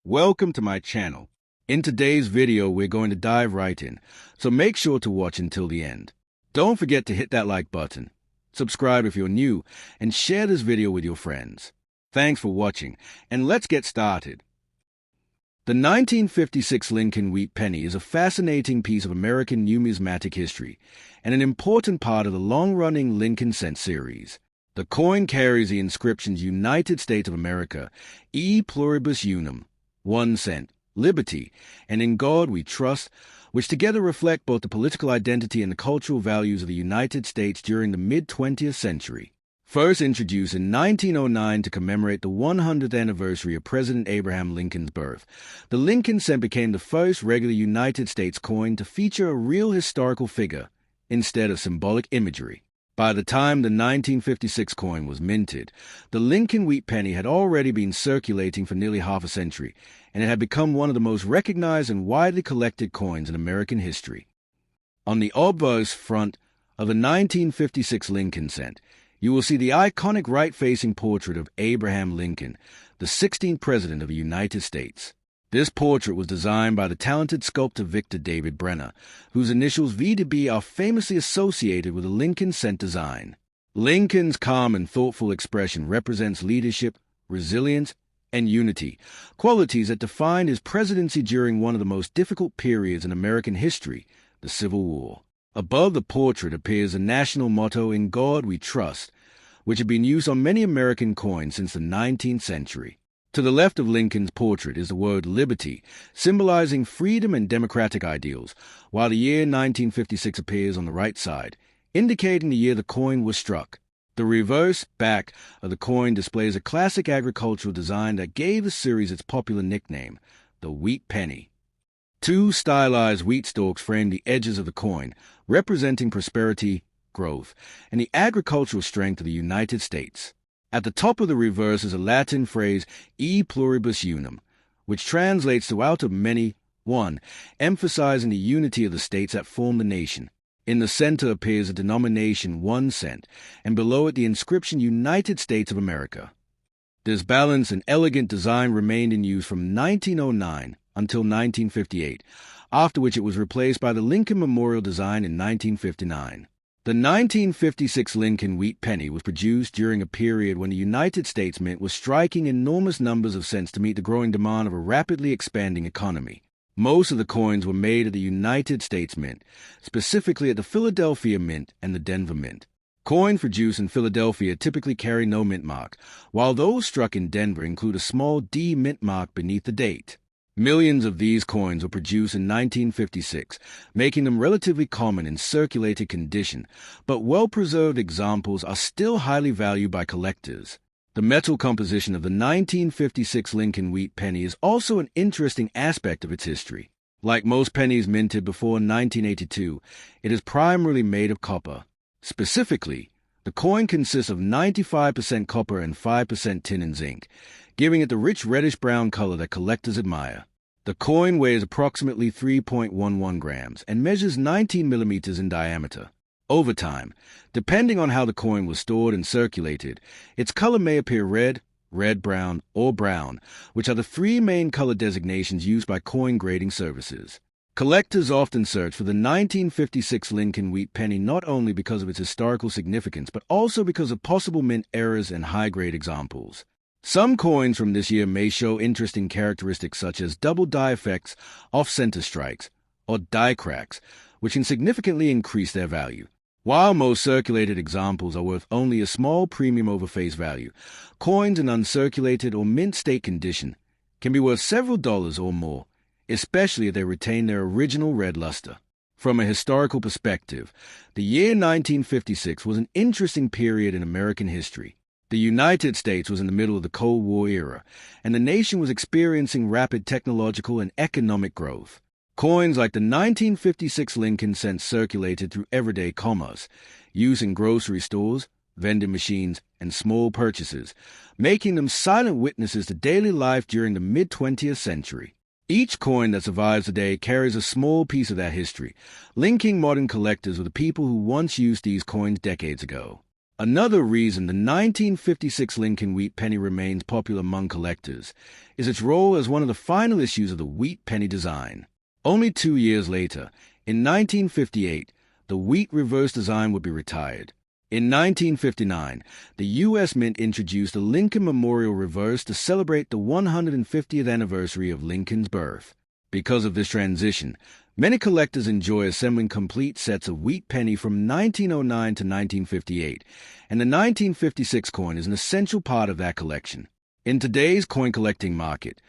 Welcome to my channel. In today's video, we're going to dive right in, so make sure to watch until the end. Don't forget to hit that like button, subscribe if you're new, and share this video with your friends. Thanks for watching, and let's get started. The 1956 Lincoln wheat penny is a fascinating piece of American numismatic history and an important part of the long-running Lincoln cent series. The coin carries the inscriptions United States of America, E pluribus unum, 1 cent, liberty, and in God we trust, which together reflect both the political identity and the cultural values of the United States during the mid-20th century. First introduced in 1909 to commemorate the 100th anniversary of President Abraham Lincoln's birth, the Lincoln cent became the first regular United States coin to feature a real historical figure instead of symbolic imagery. By the time the 1956 coin was minted, the Lincoln wheat penny had already been circulating for nearly half a century, and it had become one of the most recognized and widely collected coins in American history. On the obverse front of the 1956 Lincoln cent, you will see the iconic right-facing portrait of Abraham Lincoln, the 16th President of the United States. This portrait was designed by the talented sculptor Victor David Brenner, whose initials V to B are famously associated with the Lincoln cent design. Lincoln's calm and thoughtful expression represents leadership, resilience, and unity, qualities that defined his presidency during one of the most difficult periods in American history, the Civil War. Above the portrait appears the national motto, In God We Trust, which had been used on many American coins since the 19th century. To the left of Lincoln's portrait is the word liberty, symbolizing freedom and democratic ideals, while the year 1956 appears on the right side, indicating the year the coin was struck. The reverse back of the coin displays a classic agricultural design that gave the series its popular nickname, the wheat penny. Two stylized wheat stalks frame the edges of the coin, representing prosperity, growth, and the agricultural strength of the United States. At the top of the reverse is a Latin phrase, E pluribus unum, which translates to out of many, one, emphasizing the unity of the states that form the nation. In the center appears a denomination 1 cent, and below it the inscription United States of America. This balanced and elegant design remained in use from 1909 until 1958, after which it was replaced by the Lincoln Memorial design in 1959. The 1956 Lincoln wheat penny was produced during a period when the United States Mint was striking enormous numbers of cents to meet the growing demand of a rapidly expanding economy. Most of the coins were made at the United States Mint, specifically at the Philadelphia Mint and the Denver Mint. Coins produced in Philadelphia typically carry no mint mark, while those struck in Denver include a small D mint mark beneath the date. Millions of these coins were produced in 1956, making them relatively common in circulated condition, but well-preserved examples are still highly valued by collectors. The metal composition of the 1956 Lincoln wheat penny is also an interesting aspect of its history. Like most pennies minted before 1982, it is primarily made of copper. Specifically, the coin consists of 95% copper and 5% tin and zinc, giving it the rich reddish-brown color that collectors admire. The coin weighs approximately 3.11 grams and measures 19 millimeters in diameter. Over time, depending on how the coin was stored and circulated, its color may appear red, red-brown, or brown, which are the three main color designations used by coin grading services. Collectors often search for the 1956 Lincoln wheat penny not only because of its historical significance, but also because of possible mint errors and high-grade examples. Some coins from this year may show interesting characteristics such as double die effects, off-center strikes, or die cracks, which can significantly increase their value. While most circulated examples are worth only a small premium over face value, coins in uncirculated or mint state condition can be worth several dollars or more, especially if they retain their original red luster. From a historical perspective, the year 1956 was an interesting period in American history. The United States was in the middle of the Cold War era, and the nation was experiencing rapid technological and economic growth. Coins like the 1956 Lincoln cent circulated through everyday commerce, used in grocery stores, vending machines, and small purchases, making them silent witnesses to daily life during the mid-20th century. Each coin that survives today carries a small piece of that history, linking modern collectors with the people who once used these coins decades ago. Another reason the 1956 Lincoln wheat penny remains popular among collectors is its role as one of the final issues of the wheat penny design. Only 2 years later, in 1958, the wheat reverse design would be retired. In 1959, the U.S. Mint introduced the Lincoln Memorial Reverse to celebrate the 150th anniversary of Lincoln's birth. Because of this transition, many collectors enjoy assembling complete sets of wheat penny from 1909 to 1958, and the 1956 coin is an essential part of that collection. In today's coin collecting market,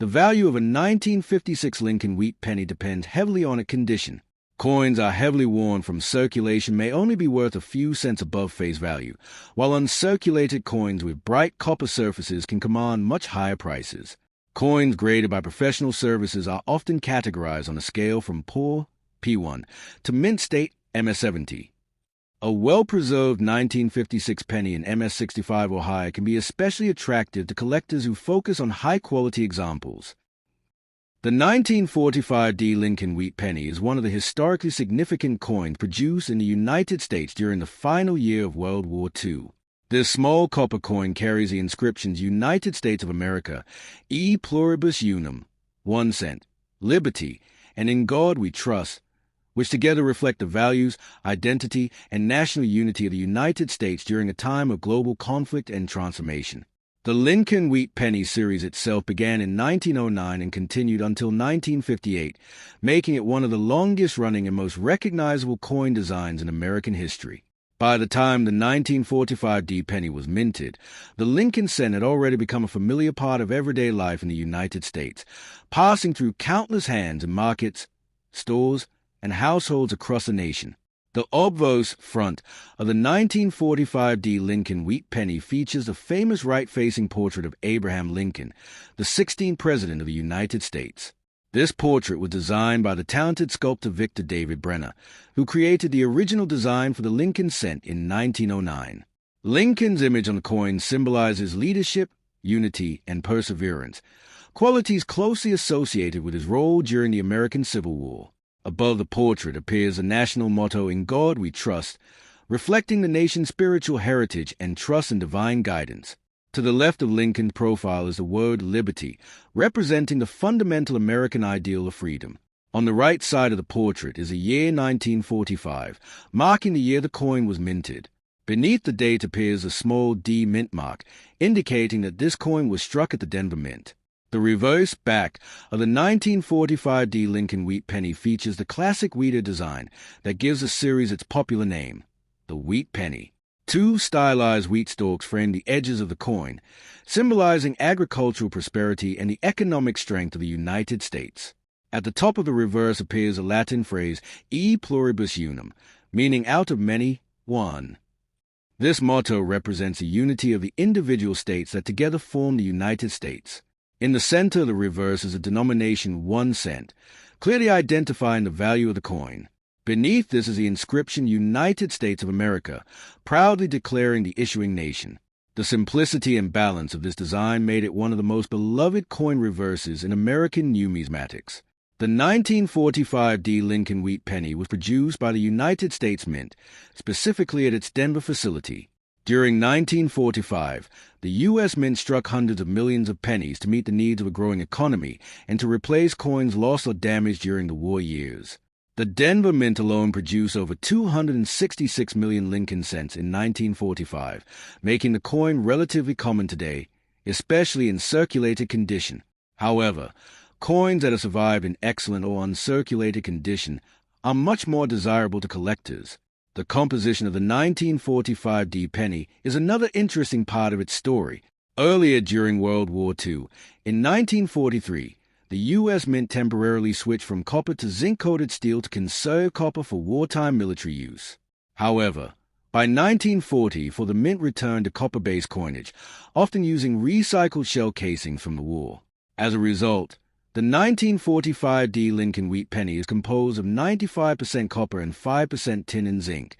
the value of a 1956 Lincoln wheat penny depends heavily on its condition. Coins are heavily worn from circulation may only be worth a few cents above face value, while uncirculated coins with bright copper surfaces can command much higher prices. Coins graded by professional services are often categorized on a scale from poor, P1, to mint state, MS70. A well-preserved 1956 penny in MS65 or higher can be especially attractive to collectors who focus on high-quality examples. The 1945D Lincoln wheat penny is one of the historically significant coins produced in the United States during the final year of World War II. This small copper coin carries the inscriptions United States of America, E Pluribus Unum, 1 cent, Liberty, and In God We Trust, which together reflect the values, identity, and national unity of the United States during a time of global conflict and transformation. The Lincoln Wheat Penny series itself began in 1909 and continued until 1958, making it one of the longest-running and most recognizable coin designs in American history. By the time the 1945D penny was minted, the Lincoln cent had already become a familiar part of everyday life in the United States, passing through countless hands in markets, stores, and households across the nation. The obverse front of the 1945D Lincoln wheat penny features the famous right-facing portrait of Abraham Lincoln, the 16th President of the United States. This portrait was designed by the talented sculptor Victor David Brenner, who created the original design for the Lincoln cent in 1909. Lincoln's image on the coin symbolizes leadership, unity, and perseverance, qualities closely associated with his role during the American Civil War. Above the portrait appears the national motto, In God We Trust, reflecting the nation's spiritual heritage and trust in divine guidance. To the left of Lincoln's profile is the word liberty, representing the fundamental American ideal of freedom. On the right side of the portrait is the year 1945, marking the year the coin was minted. Beneath the date appears a small D mint mark, indicating that this coin was struck at the Denver Mint. The reverse back of the 1945D Lincoln wheat penny features the classic wheater design that gives the series its popular name, the wheat penny. Two stylized wheat stalks frame the edges of the coin, symbolizing agricultural prosperity and the economic strength of the United States. At the top of the reverse appears a Latin phrase, E Pluribus Unum, meaning out of many, one. This motto represents the unity of the individual states that together form the United States. In the center of the reverse is a denomination 1 cent, clearly identifying the value of the coin. Beneath this is the inscription United States of America, proudly declaring the issuing nation. The simplicity and balance of this design made it one of the most beloved coin reverses in American numismatics. The 1945D Lincoln wheat penny was produced by the United States Mint, specifically at its Denver facility. During 1945, the U.S. Mint struck hundreds of millions of pennies to meet the needs of a growing economy and to replace coins lost or damaged during the war years. The Denver Mint alone produced over 266 million Lincoln cents in 1945, making the coin relatively common today, especially in circulated condition. However, coins that have survived in excellent or uncirculated condition are much more desirable to collectors. The composition of the 1945D penny is another interesting part of its story. Earlier during World War II, in 1943, the U.S. Mint temporarily switched from copper to zinc-coated steel to conserve copper for wartime military use. However, by 1940, the Mint returned to copper-based coinage, often using recycled shell casings from the war. As a result, the 1945D Lincoln wheat penny is composed of 95% copper and 5% tin and zinc,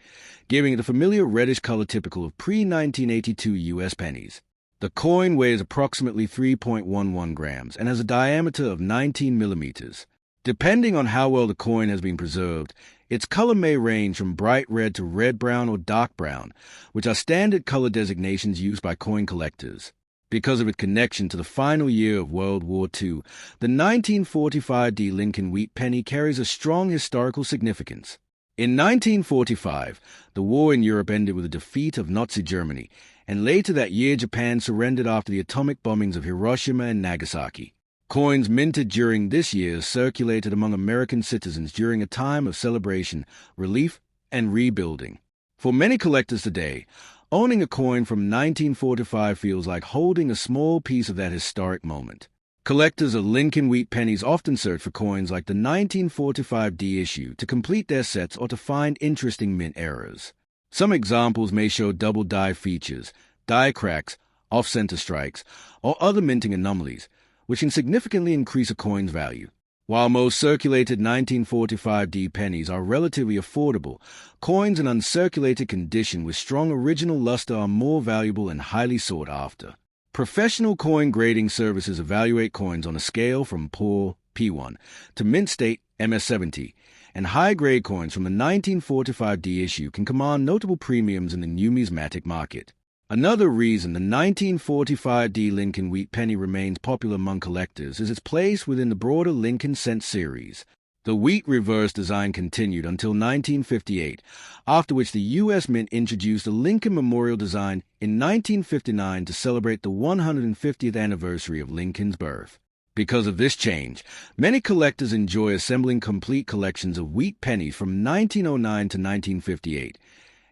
giving it a familiar reddish color typical of pre-1982 U.S. pennies. The coin weighs approximately 3.11 grams and has a diameter of 19 millimeters. Depending on how well the coin has been preserved, its color may range from bright red to red-brown or dark brown, which are standard color designations used by coin collectors. Because of its connection to the final year of World War II, the 1945 D. Lincoln wheat penny carries a strong historical significance. In 1945, the war in Europe ended with the defeat of Nazi Germany, and later that year Japan surrendered after the atomic bombings of Hiroshima and Nagasaki. Coins minted during this year circulated among American citizens during a time of celebration, relief, and rebuilding. For many collectors today, owning a coin from 1945 feels like holding a small piece of that historic moment. Collectors of Lincoln wheat pennies often search for coins like the 1945 D issue to complete their sets or to find interesting mint errors. Some examples may show double die features, die cracks, off-center strikes, or other minting anomalies, which can significantly increase a coin's value. While most circulated 1945 D pennies are relatively affordable, coins in uncirculated condition with strong original luster are more valuable and highly sought after. Professional coin grading services evaluate coins on a scale from poor P1 to mint state MS70, and high-grade coins from the 1945 D issue can command notable premiums in the numismatic market. Another reason the 1945 D Lincoln wheat penny remains popular among collectors is its place within the broader Lincoln cent series. The wheat reverse design continued until 1958, after which the U.S. Mint introduced the Lincoln Memorial design in 1959 to celebrate the 150th anniversary of Lincoln's birth. Because of this change, many collectors enjoy assembling complete collections of wheat pennies from 1909 to 1958,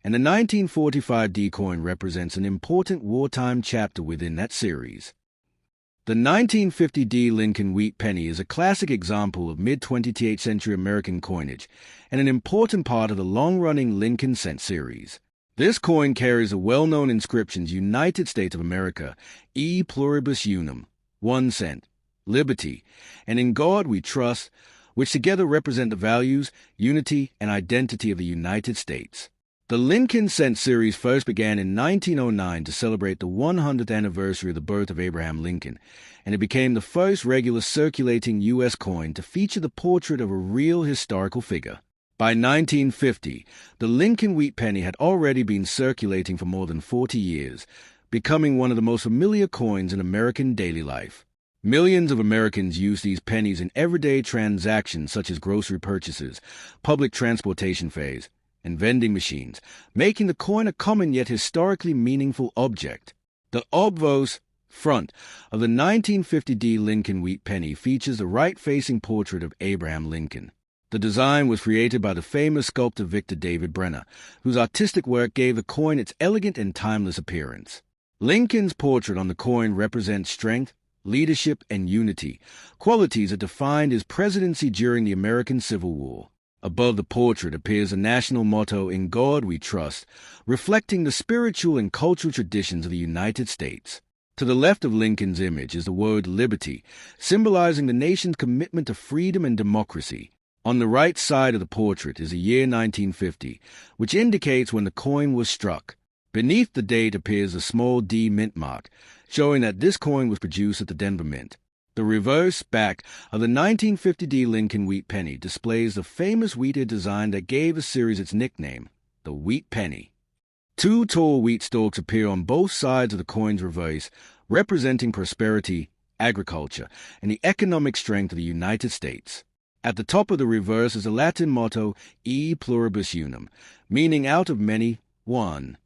and the 1945 D coin represents an important wartime chapter within that series. The 1950 D Lincoln wheat penny is a classic example of mid-20th century American coinage and an important part of the long-running Lincoln cent series. This coin carries the well-known inscriptions United States of America, E Pluribus Unum, 1 cent, Liberty, and In God We Trust, which together represent the values, unity, and identity of the United States. The Lincoln cent series first began in 1909 to celebrate the 100th anniversary of the birth of Abraham Lincoln, and it became the first regular circulating U.S. coin to feature the portrait of a real historical figure. By 1950, the Lincoln wheat penny had already been circulating for more than 40 years, becoming one of the most familiar coins in American daily life. Millions of Americans use these pennies in everyday transactions such as grocery purchases, public transportation fares, and vending machines, making the coin a common yet historically meaningful object. The obverse front of the 1950 D Lincoln wheat penny features the right-facing portrait of Abraham Lincoln. The design was created by the famous sculptor Victor David Brenner, whose artistic work gave the coin its elegant and timeless appearance. Lincoln's portrait on the coin represents strength, leadership, and unity, qualities that defined his presidency during the American Civil War. Above the portrait appears the national motto, In God We Trust, reflecting the spiritual and cultural traditions of the United States. To the left of Lincoln's image is the word liberty, symbolizing the nation's commitment to freedom and democracy. On the right side of the portrait is the year 1950, which indicates when the coin was struck. Beneath the date appears a small D mint mark, showing that this coin was produced at the Denver Mint. The reverse back of the 1950 D Lincoln wheat penny displays the famous wheat ear design that gave the series its nickname, the wheat penny. Two tall wheat stalks appear on both sides of the coin's reverse, representing prosperity, agriculture, and the economic strength of the United States. At the top of the reverse is the Latin motto, E Pluribus Unum, meaning out of many, one.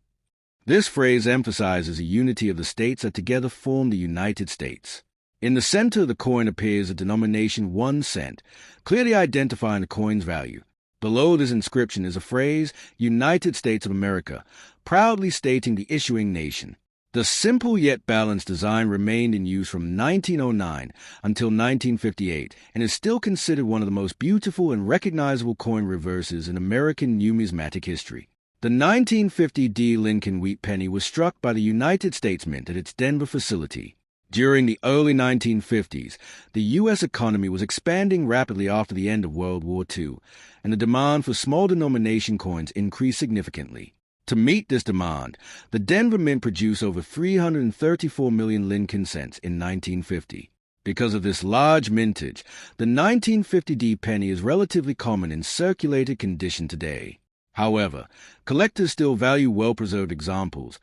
This phrase emphasizes the unity of the states that together form the United States. In the center of the coin appears the denomination 1 cent, clearly identifying the coin's value. Below this inscription is a phrase, United States of America, proudly stating the issuing nation. The simple yet balanced design remained in use from 1909 until 1958 and is still considered one of the most beautiful and recognizable coin reverses in American numismatic history. The 1950 D Lincoln wheat penny was struck by the United States Mint at its Denver facility. During the early 1950s, the U.S. economy was expanding rapidly after the end of World War II, and the demand for small denomination coins increased significantly. To meet this demand, the Denver Mint produced over 334 million Lincoln cents in 1950. Because of this large mintage, the 1950D penny is relatively common in circulated condition today. However, collectors still value well-preserved examples,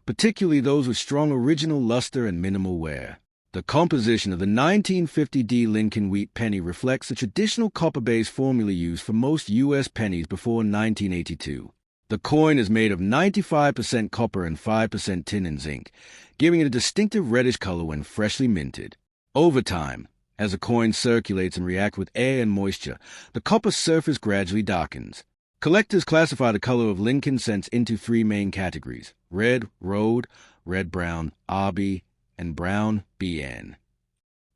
particularly those with strong original luster and minimal wear. The composition of the 1950D Lincoln Wheat penny reflects the traditional copper-based formula used for most U.S. pennies before 1982. The coin is made of 95% copper and 5% tin and zinc, giving it a distinctive reddish color when freshly minted. Over time, as the coin circulates and reacts with air and moisture, the copper surface gradually darkens. Collectors classify the color of Lincoln cents into three main categories: red, rhode, red-brown, RB, and brown, BN.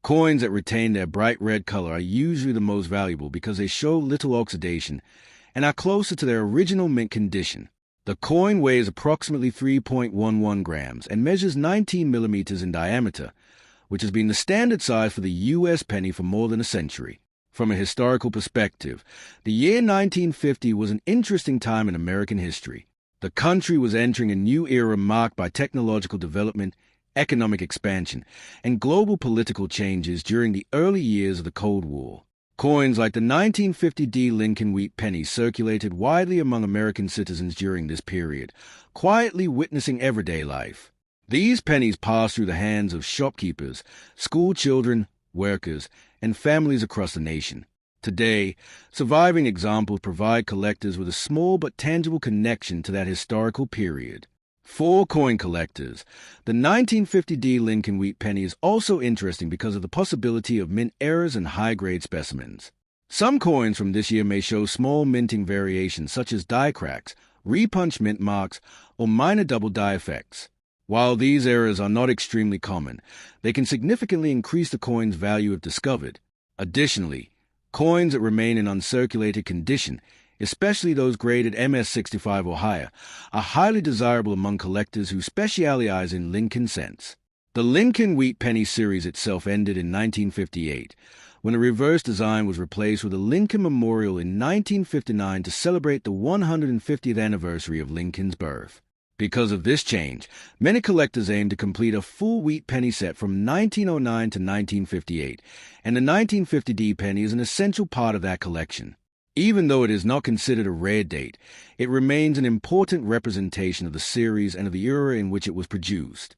Coins that retain their bright red color are usually the most valuable because they show little oxidation and are closer to their original mint condition. The coin weighs approximately 3.11 grams and measures 19 millimeters in diameter, which has been the standard size for the U.S. penny for more than a century. From a historical perspective, the year 1950 was an interesting time in American history. The country was entering a new era marked by technological development, economic expansion, and global political changes during the early years of the Cold War. Coins like the 1950D Lincoln Wheat penny circulated widely among American citizens during this period, quietly witnessing everyday life. These pennies passed through the hands of shopkeepers, school children, workers, and families across the nation. Today, surviving examples provide collectors with a small but tangible connection to that historical period. For coin collectors, the 1950D Lincoln Wheat penny is also interesting because of the possibility of mint errors and high-grade specimens. Some coins from this year may show small minting variations such as die cracks, repunch mint marks, or minor double die effects. While these errors are not extremely common, they can significantly increase the coin's value if discovered. Additionally, coins that remain in uncirculated condition, especially those graded MS-65 or higher, are highly desirable among collectors who specialize in Lincoln cents. The Lincoln Wheat penny series itself ended in 1958, when a reverse design was replaced with a Lincoln Memorial in 1959 to celebrate the 150th anniversary of Lincoln's birth. Because of this change, many collectors aim to complete a full wheat penny set from 1909 to 1958, and the 1950D penny is an essential part of that collection. Even though it is not considered a rare date, it remains an important representation of the series and of the era in which it was produced.